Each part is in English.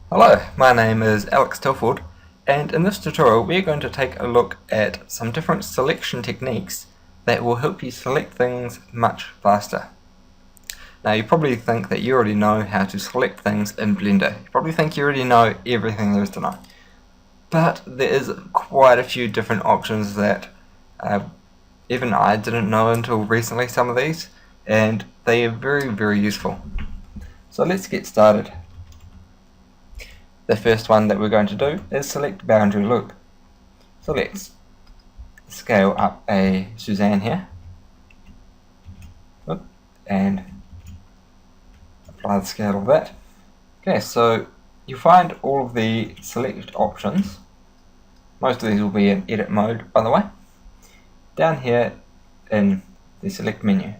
Hello, my name is Alex Tilford, and in this tutorial we're going to take a look at some different selection techniques that will help you select things much faster. Now you probably think that you already know how to select things in Blender. You probably think you already know everything there is to know. But there is quite a few different options that even I didn't know until recently, some of these, and they are very useful. So let's get started. The first one that we're going to do is select boundary loop. So let's scale up a Suzanne here and apply the scale of that. Okay, so you find all of the select options. Most of these will be in edit mode, by the way, down here in the select menu.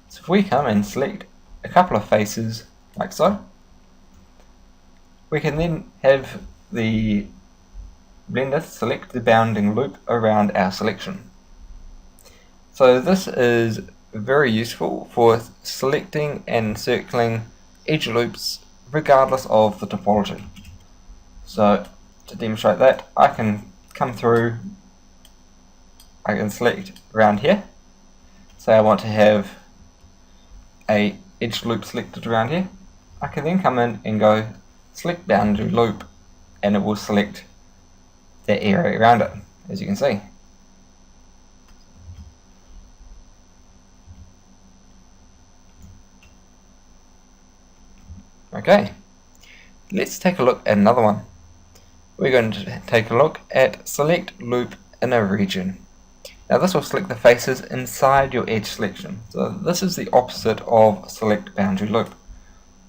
So if we come and select a couple of faces like so, we can then have the Blender select the bounding loop around our selection. So this is very useful for selecting and circling edge loops regardless of the topology. So to demonstrate that, I can come through, I can select around here. Say I want to have a edge loop selected around here. I can then come in and go select boundary loop, and it will select that area around it, as you can see. Okay, let's take a look at another one. We're going to take a look at select loop in a region. Now this will select the faces inside your edge selection. So this is the opposite of select boundary loop.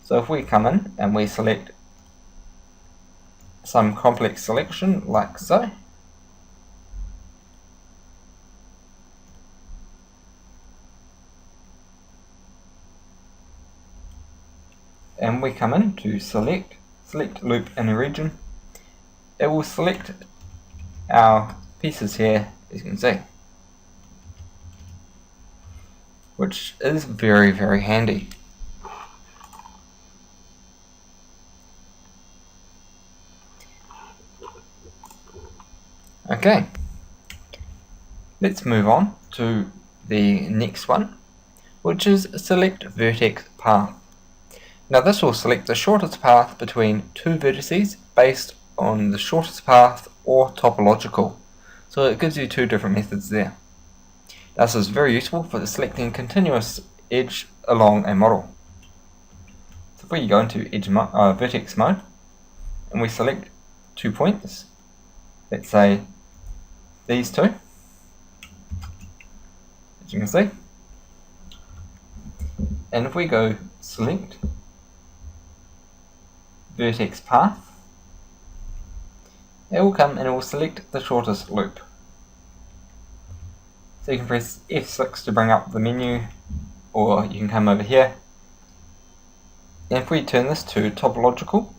So if we come in and we select some complex selection like so, and we come in to select loop in a region, it will select our pieces here, as you can see, which is very handy. Okay, let's move on to the next one, which is select vertex path. Now this will select the shortest path between two vertices based on the shortest path or topological. So it gives you two different methods there. This is very useful for selecting continuous edge along a model. So if we go into vertex mode and we select 2 points, let's say these two, as you can see, and if we go select vertex path, it will come and it will select the shortest loop. So you can press F6 to bring up the menu, or you can come over here, and if we turn this to topological,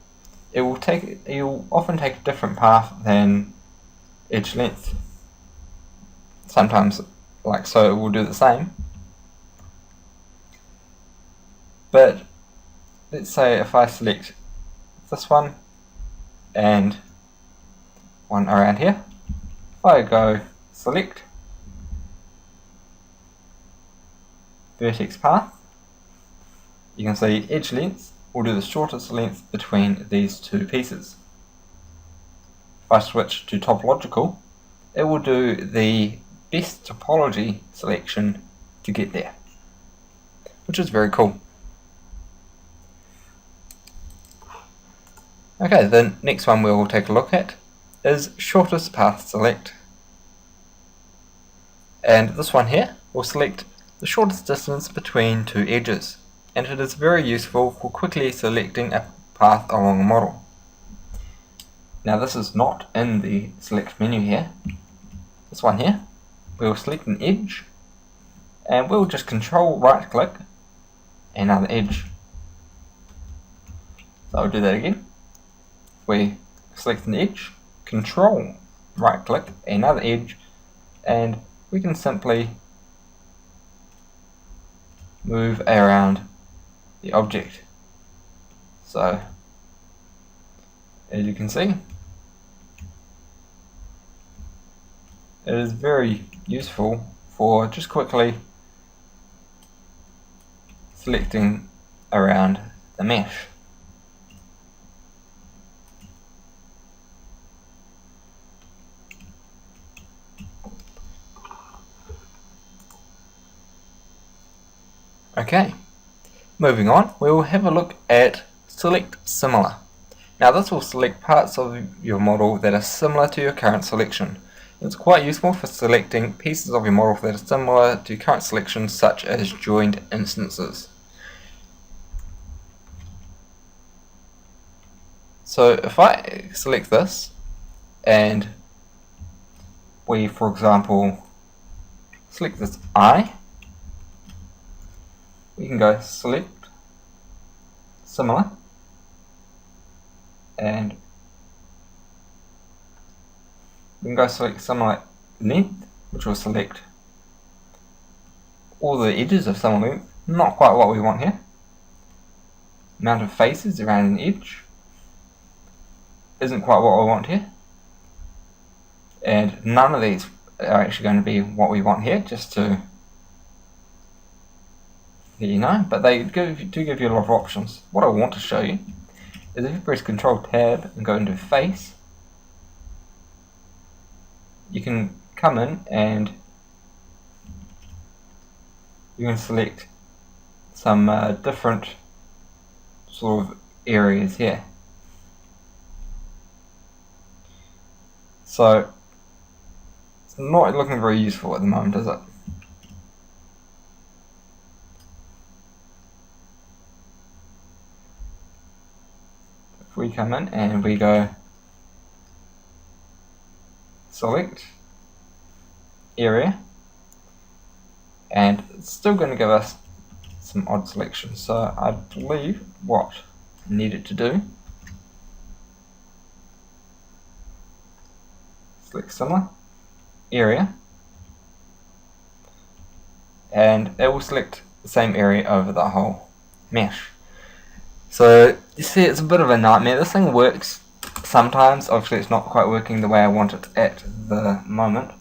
it will often take a different path than edge length. Sometimes, like so, it will do the same. But let's say if I select this one and one around here, if I go select vertex path, you can see edge length will do the shortest length between these two pieces. If I switch to topological, it will do the best topology selection to get there, which is very cool. Okay, the next one we will take a look at is shortest path select. And this one here will select the shortest distance between two edges, and it is very useful for quickly selecting a path along a model. Now this is not in the select menu here. This one here, we will select an edge, and we'll just control right click another edge. So I'll do that again. We select an edge, control right click another edge, and we can simply move around the object. So as you can see. It is very useful for just quickly selecting around the mesh. Okay, moving on, we will have a look at Select Similar. Now this will select parts of your model that are similar to your current selection. It's quite useful for selecting pieces of your model that are similar to current selections, such as joined instances. So if I select this and we, for example, select this eye, we can go select similar and we can go select similar length, which will select all the edges of similar length. Not quite what we want here. Amount of faces around an edge isn't quite what we want here. And none of these are actually going to be what we want here, just to let you know, but they do give you a lot of options. What I want to show you is if you press Ctrl Tab and go into Face, you can come in and you can select some different sort of areas here. So it's not looking very useful at the moment, is it? If we come in and we go select area, and it's still going to give us some odd selections. So I believe what I need it to do, select similar area, and it will select the same area over the whole mesh. So you see, it's a bit of a nightmare. This thing works sometimes. Obviously it's not quite working the way I want it at the moment,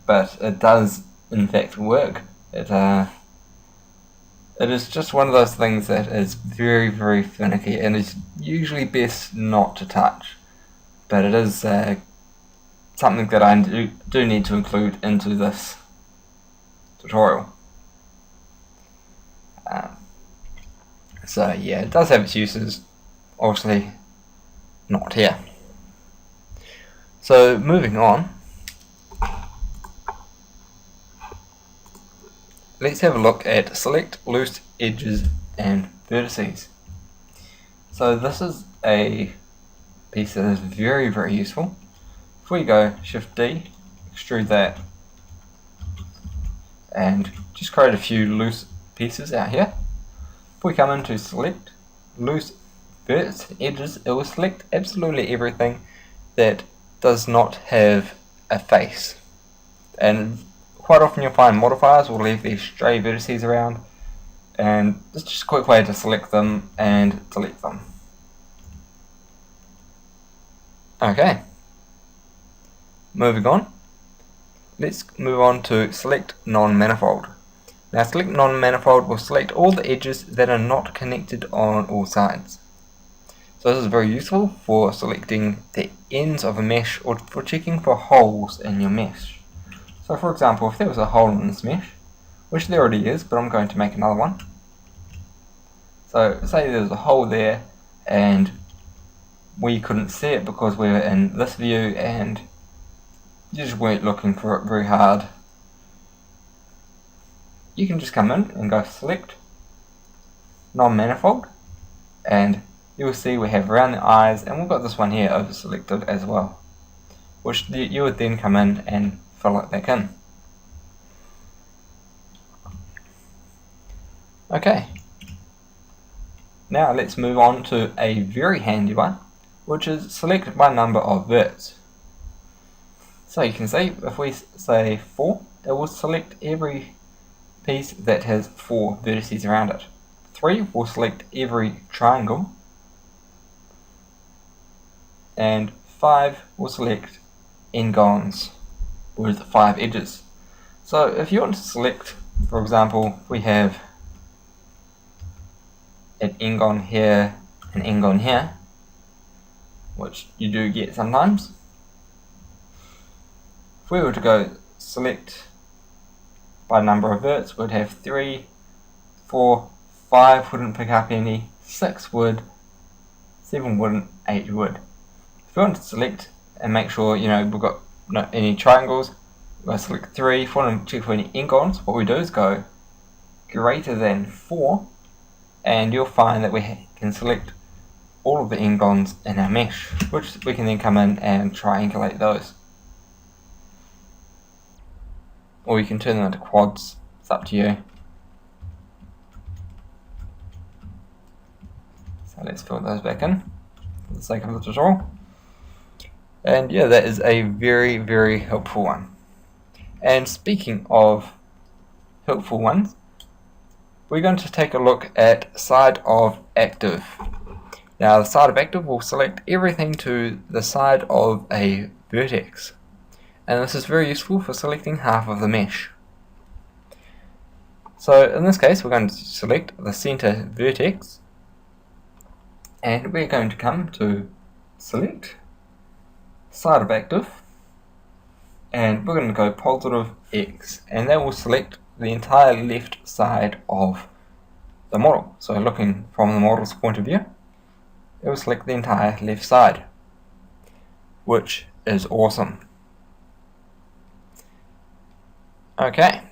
but it does in fact work. It is just one of those things that is very, very finicky and is usually best not to touch, but it is something that I do need to include into this tutorial. So yeah, it does have its uses, obviously not here. So moving on, let's have a look at Select Loose Edges and Vertices. So this is a piece that is very, very useful. If we go Shift D, extrude that, and just create a few loose pieces out here. If we come into Select Loose Verts Edges, it will select absolutely everything that does not have a face. And quite often you'll find modifiers will leave these stray vertices around, and it's just a quick way to select them and delete them. Okay, moving on, let's move on to Select Non-Manifold. Now Select Non-Manifold will select all the edges that are not connected on all sides. So this is very useful for selecting the ends of a mesh or for checking for holes in your mesh. So for example, if there was a hole in this mesh, which there already is, but I'm going to make another one. So say there's a hole there and we couldn't see it because we were in this view and you just weren't looking for it very hard. You can just come in and go Select Non-Manifold, and you'll see we have around the eyes, and we've got this one here over selected as well, which you would then come in and fill it back in. Okay, now let's move on to a very handy one, which is Select by Number of Verts. So you can see if we say 4, it will select every piece that has 4 vertices around it. 3 will select every triangle. and 5 will select n-gons with 5 edges. So if you want to select, for example, we have an n-gon here, an n-gon here, which you do get sometimes. If we were to go select by number of verts, we'd have 3, 4, 5 wouldn't pick up any, 6 would, 7 wouldn't, 8 would. If we want to select and make sure we've got any triangles, we'll select 3. If we want to check for any n-gons, what we do is go greater than 4, and you'll find that we can select all of the n-gons in our mesh, which we can then come in and triangulate those. Or you can turn them into quads, it's up to you. So let's fill those back in for the sake of the tutorial. And yeah, that is a very, very helpful one. And speaking of helpful ones, we're going to take a look at side of active. Now the side of active will select everything to the side of a vertex. And this is very useful for selecting half of the mesh. So in this case we're going to select the center vertex, and we're going to come to select side of active, and we're going to go positive X, and that will select the entire left side of the model. So looking from the model's point of view, it will select the entire left side, which is awesome. Okay,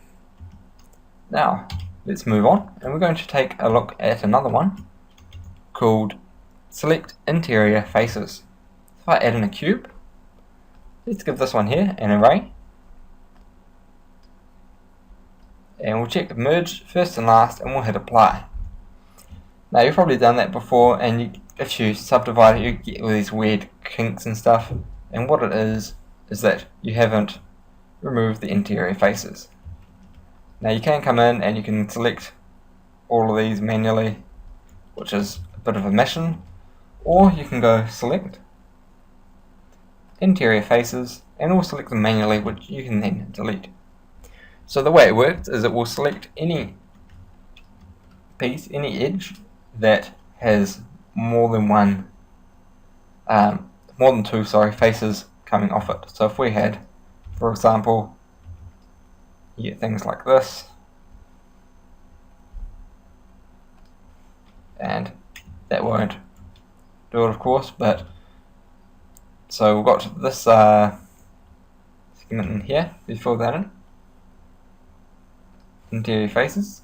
now let's move on, and we're going to take a look at another one called select interior faces. If I add in a cube, let's give this one here an array, and we'll check merge first and last, and we'll hit apply. Now you've probably done that before, and if you subdivide it, you get all these weird kinks and stuff, and what it is that you haven't removed the interior faces. Now you can come in and you can select all of these manually, which is a bit of a mission, or you can go select interior faces and we'll select them manually, which you can then delete. So the way it works is it will select any piece, any edge that has more than two faces coming off it. So if we had, for example, you get things like this, and that won't do it of course, but so we've got this segment in here, we fill that in, interior faces,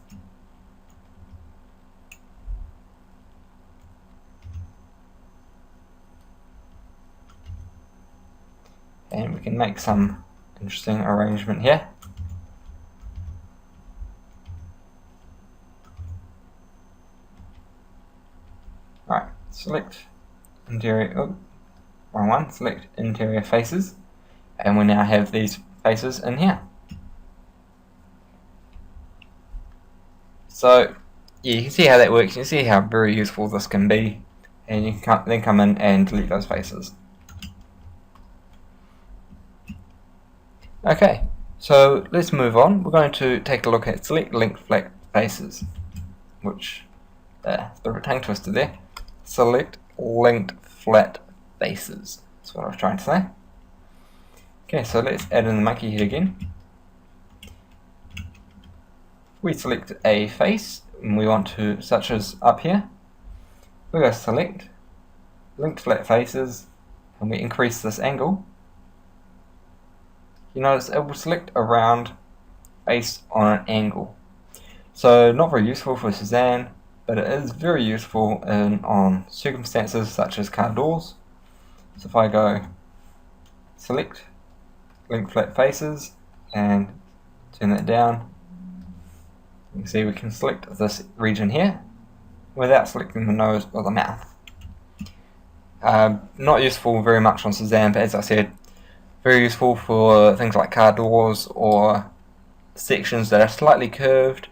and we can make some interesting arrangement here. Alright, select interior, wrong one, select interior faces, and we now have these faces in here. So yeah, you can see how that works, you can see how very useful this can be, and you can then come in and delete those faces. Okay, so let's move on. We're going to take a look at select linked flat faces, which is a bit of a tongue twister there. Select linked flat faces, that's what I was trying to say. Okay, so let's add in the monkey head again. We select a face, and we want to, such as up here, we go select linked flat faces, and we increase this angle. You notice it will select a round based on an angle. So not very useful for Cezanne, but it is very useful on circumstances such as car doors. So if I go select link flat faces and turn that down, you can see we can select this region here without selecting the nose or the mouth. Not useful very much on Cezanne, but as I said, very useful for things like car doors or sections that are slightly curved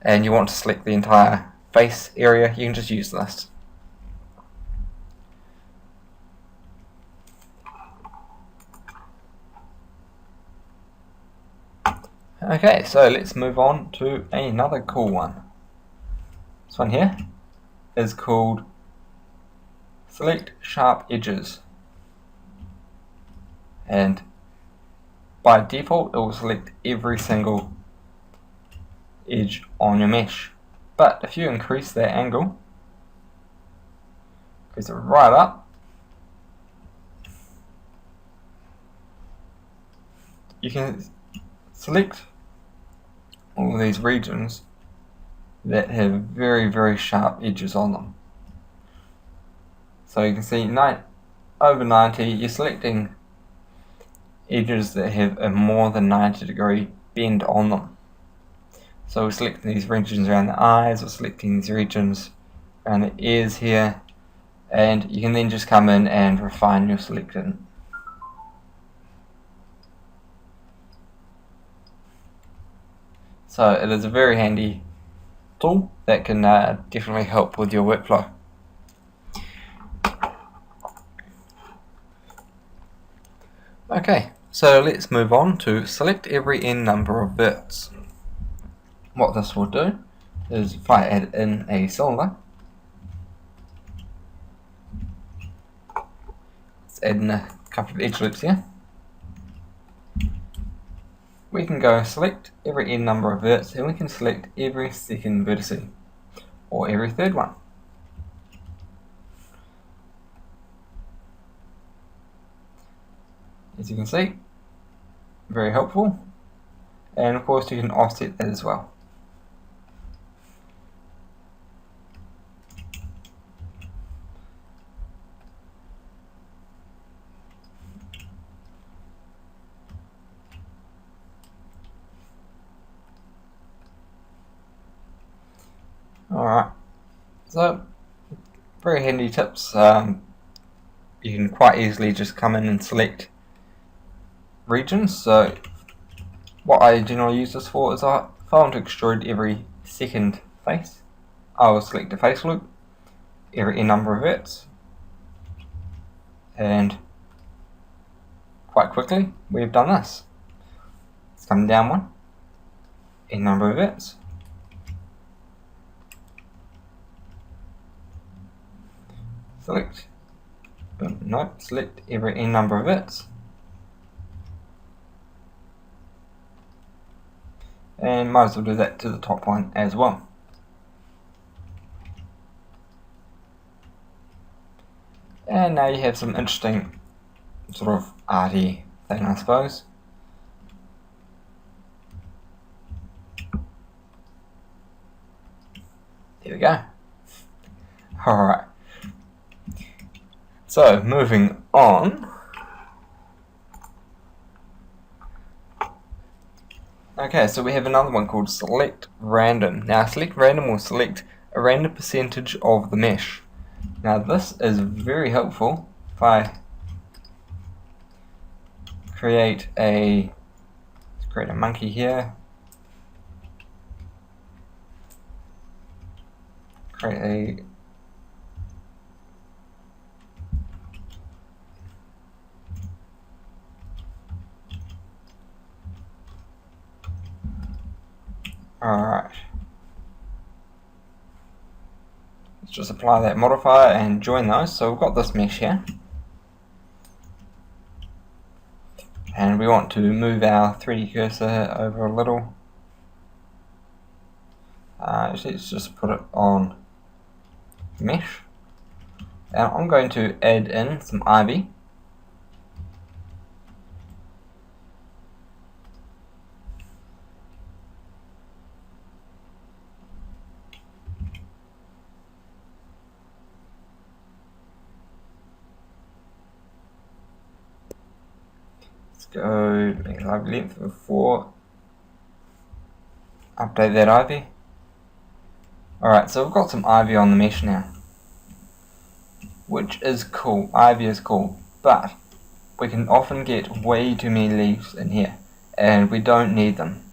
and you want to select the entire face area. You can just use this. Okay, so let's move on to another cool one. This one here is called Select Sharp Edges, and by default it will select every single edge on your mesh. But if you increase that angle, increase it right up, you can select all of these regions that have very sharp edges on them. So you can see over 90, you're selecting edges that have a more than 90-degree bend on them. So we're selecting these regions around the eyes, we're selecting these regions around the ears here, and you can then just come in and refine your selection. So it is a very handy tool that can definitely help with your workflow. Okay, so let's move on to select every n number of verts. What this will do is if I add in a cylinder, let's add in a couple of edge loops here, we can go select every n number of verts and we can select every second vertex or every third one. As you can see, very helpful, and of course you can offset that as well. Alright, so very handy tips. You can quite easily just come in and select regions. So what I generally use this for is if I want to extrude every second face, I will select a face loop, every n number of verts, and quite quickly we've done this. Let's come down one, n number of verts, select every n number of verts, and might as well do that to the top one as well. And now you have some interesting sort of arty thing, I suppose. There we go. Alright. So, moving on. Okay, so we have another one called Select Random. Now, Select Random will select a random percentage of the mesh. Now, this is very helpful if I create a monkey here, create a Alright, let's just apply that modifier and join those. So we've got this mesh here, and we want to move our 3D cursor over a little. Let's just put it on mesh, and I'm going to add in some ivy. Let's go make ivy length of 4. Update that ivy. Alright, so we've got some ivy on the mesh now, which is cool. Ivy is cool, but we can often get way too many leaves in here, and we don't need them.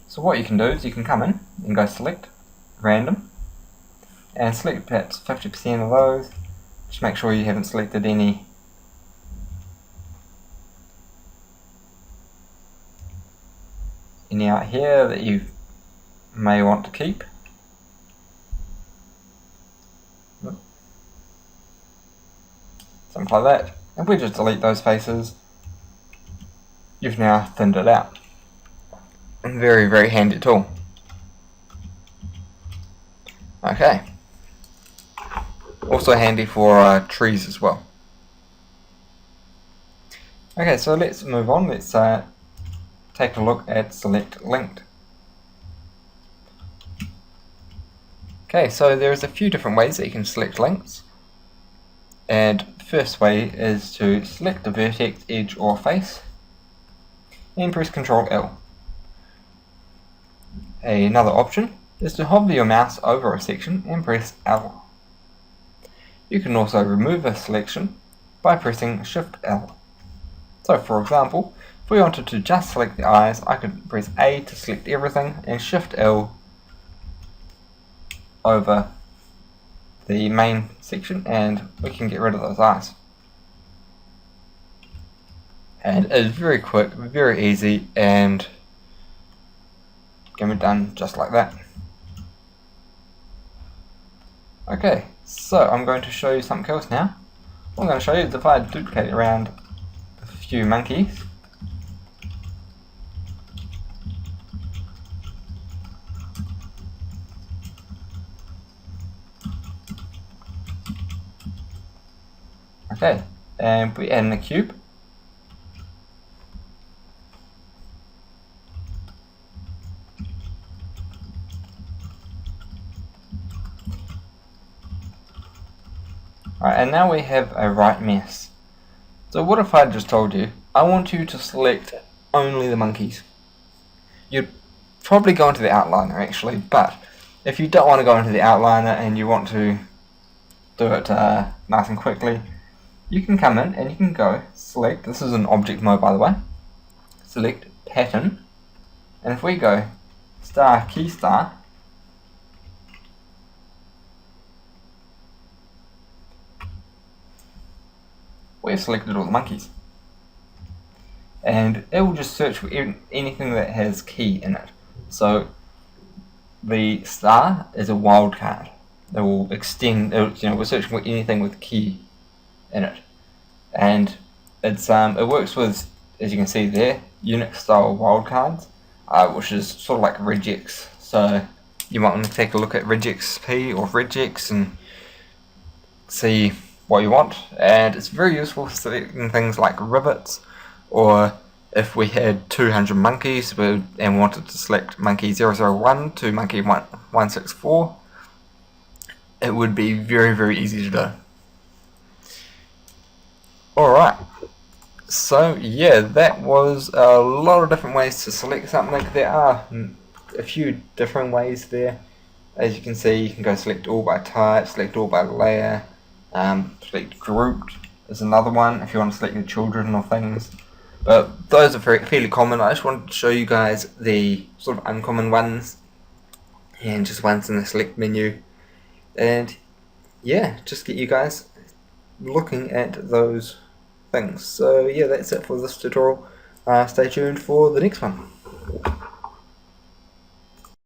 So what you can do is you can come in and go select random, and select perhaps 50% of those. Just make sure you haven't selected any any out here that you may want to keep. Something like that. If we just delete those faces, you've now thinned it out. Very, very handy tool. Okay. Also handy for trees as well. Okay, so let's move on. Let's take a look at select linked. Okay, so there's a few different ways that you can select links. And the first way is to select the vertex, edge or face and press Ctrl L. Another option is to hover your mouse over a section and press L. You can also remove a selection by pressing Shift L. So for example, if we wanted to just select the eyes, I could press A to select everything and Shift L over the main section and we can get rid of those eyes. And it's very quick, very easy, and can be done just like that. Okay, so I'm going to show you something else now. What I'm going to show you is if I duplicate around a few monkeys. Okay, and we add in a cube. Alright, and now we have a right mess. So what if I just told you, I want you to select only the monkeys? You'd probably go into the outliner actually, but if you don't want to go into the outliner and you want to do it nice and quickly, you can come in and you can go select, this is an object mode by the way, select pattern, and if we go star key star, we've selected all the monkeys. And it will just search for anything that has key in it. So the star is a wildcard. It will extend, we're searching for anything with key in it. And it's it works with, as you can see there, Unix style wildcards, which is sort of like regex. So you might want to take a look at regexp or regex and see what you want, and it's very useful for selecting things like rivets, or if we had 200 monkeys and wanted to select monkey 001 to monkey 164, it would be very, very easy to do. Alright, so yeah, that was a lot of different ways to select something. There are a few different ways there. As you can see, you can go select all by type, select all by layer, select grouped is another one if you want to select your children or things. But those are fairly common. I just wanted to show you guys the sort of uncommon ones and just ones in the select menu. And yeah, just get you guys looking at those things. So yeah, that's it for this tutorial. Stay tuned for the next one.